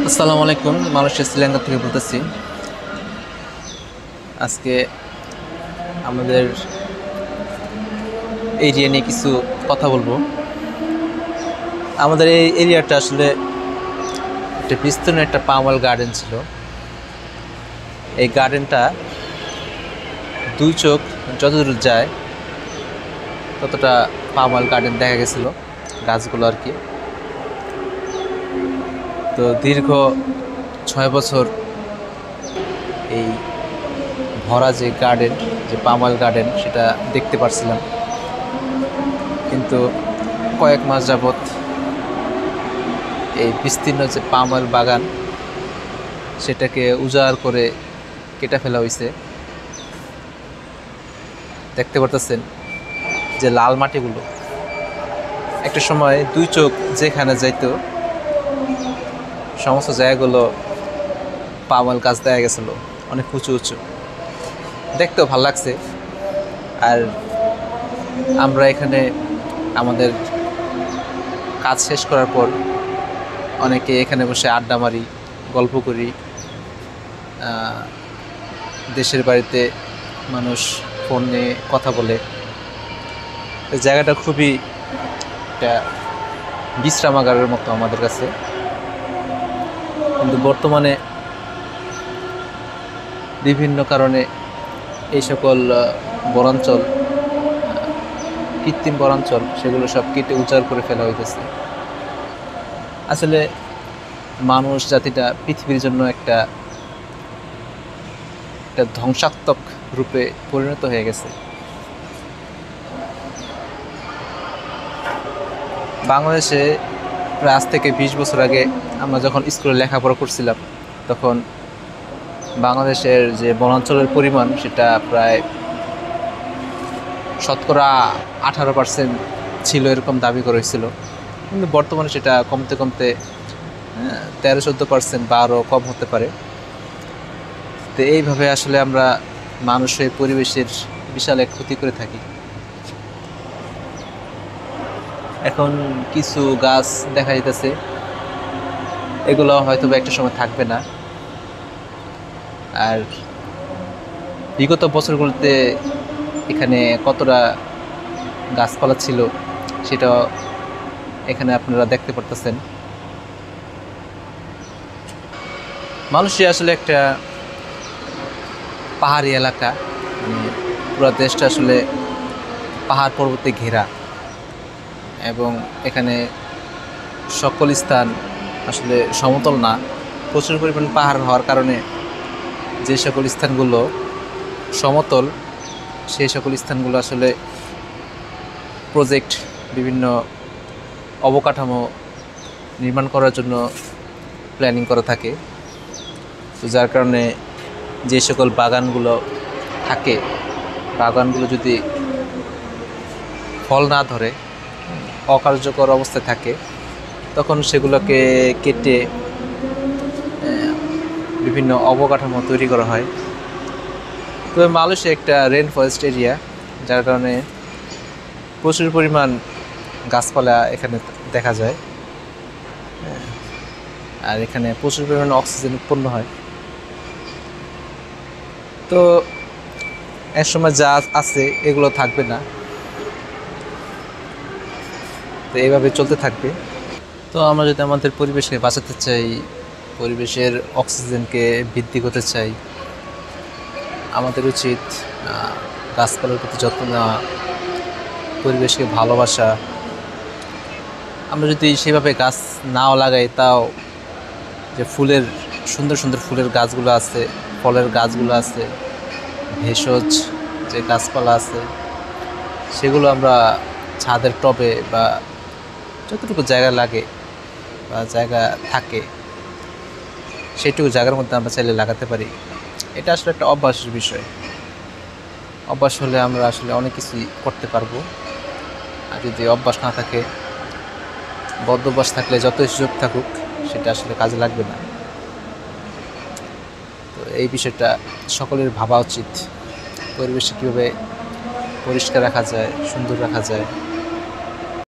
আসসালামু আলাইকুম। মালয়েশিয়া শ্রীলঙ্কা থেকে বলতেছি। আজকে আমাদের এরিয়া নিয়ে কিছু কথা বলবো। আমাদের এই এরিয়াটা আসলে একটা বিস্তীর্ণ একটা পামওয়েল গার্ডেন ছিল। এই গার্ডেনটা দুই চোখ যতদূর যায় ততটা পামওয়েল গার্ডেন দেখা গেছিলো, গাছগুলো আর কি। তো দীর্ঘ 6 বছর এই ভরা যে গার্ডেন, যে পামওয়েল গার্ডেন, সেটা দেখতে পারছিলাম। কিন্তু কয়েক মাস যাবৎ এই বিস্তীর্ণ যে পামওয়েল বাগান, সেটাকে উজাড় করে কেটে ফেলা হয়েছে। দেখতে পারতেছেন যে লাল মাটিগুলো, একটা সময় দুই চোখ যেখানে যাইতো সমস্ত জায়গাগুলো পামওয়েল গাছ দেখা গেছিলো, অনেক উঁচু উঁচু, দেখতেও ভালো লাগছে। আর আমরা এখানে আমাদের কাজ শেষ করার পর অনেকে এখানে বসে আড্ডা মারি, গল্প করি। দেশের বাড়িতে মানুষ ফোন নিয়ে কথা বলে। এই জায়গাটা খুবই একটা বিশ্রামাগারের মতো আমাদের কাছে। কিন্তু বর্তমানে বিভিন্ন কারণে এই সকল বনাঞ্চল, কৃত্রিম বনাঞ্চল, সেগুলো সব কেটে উজাড় করে ফেলা হইতেছে। আসলে মানুষ জাতিটা পৃথিবীর জন্য একটা ধ্বংসাত্মক রূপে পরিণত হয়ে গেছে। বাংলাদেশে প্রায় আজ থেকে 20 বছর আগে আমরা যখন স্কুলে লেখাপড়া করছিলাম, তখন বাংলাদেশের যে বনাঞ্চলের পরিমাণ সেটা প্রায় 18% ছিল, এরকম দাবি করা হয়েছিল। কিন্তু বর্তমানে সেটা কমতে কমতে 13-14% বা আরও কম হতে পারে। তো এইভাবে আসলে আমরা মানুষের পরিবেশের বিশাল এক ক্ষতি করে থাকি। এখন কিছু গাছ দেখা যেতেছে, এগুলো হয়তো একটা সময় থাকবে না। আর বিগত বছরগুলোতে এখানে কতটা গাছপালা ছিল সেটা এখানে আপনারা দেখতে পারতেছেন। মালয়েশিয়া আসলে একটা পাহাড়ি এলাকা, পুরো দেশটা আসলে পাহাড় পর্বতে ঘেরা, এবং এখানে সকল স্থান আসলে সমতল না। প্রচুর পরিমাণ পাহাড় হওয়ার কারণে যে সকল স্থানগুলো সমতল, সেই সকল স্থানগুলো আসলে প্রজেক্ট, বিভিন্ন অবকাঠামো নির্মাণ করার জন্য প্ল্যানিং করা থাকে। তো যার কারণে যে সকল বাগানগুলো থাকে, বাগানগুলো যদি ফল না ধরে, অকার্যকর অবস্থায় থাকে, তখন সেগুলোকে কেটে বিভিন্ন অবকাঠামো তৈরি করা হয়। তবে মালয়েশিয়া একটা রেন ফরেস্ট এরিয়া, যার কারণে প্রচুর পরিমাণ গাছপালা এখানে দেখা যায়। আর এখানে প্রচুর পরিমাণ অক্সিজেন উৎপন্ন হয়। তো এক সময় যা আছে এগুলো থাকবে না, তো এইভাবে চলতে থাকবে। তো আমরা যদি আমাদের পরিবেশকে বাঁচাতে চাই, পরিবেশের অক্সিজেনকে বৃদ্ধি করতে চাই, আমাদের উচিত গাছপালার প্রতি যত্ন নেওয়া, পরিবেশকে ভালোবাসা। আমরা যদি সেভাবে গাছ নাও লাগাই, তাও যে ফুলের সুন্দর সুন্দর ফুলের গাছগুলো আছে, ফলের গাছগুলো আছে, ভেষজ যে গাছপালা আছে, সেগুলো আমরা ছাদের টবে বা যতটুকু জায়গা লাগে বা জায়গা থাকে, সেটুকু জায়গার মধ্যে আমরা চাইলে লাগাতে পারি। এটা আসলে একটা অভ্যাসের বিষয়। অভ্যাস হলে আমরা আসলে অনেক কিছুই করতে পারবো। আর যদি অভ্যাস না থাকে, বদ্ধ অভ্যাস থাকলে যতই সুযোগ থাকুক, সেটা আসলে কাজে লাগবে না। তো এই বিষয়টা সকলের ভাবা উচিত, পরিবেশে কীভাবে পরিষ্কার রাখা যায়, সুন্দর রাখা যায়।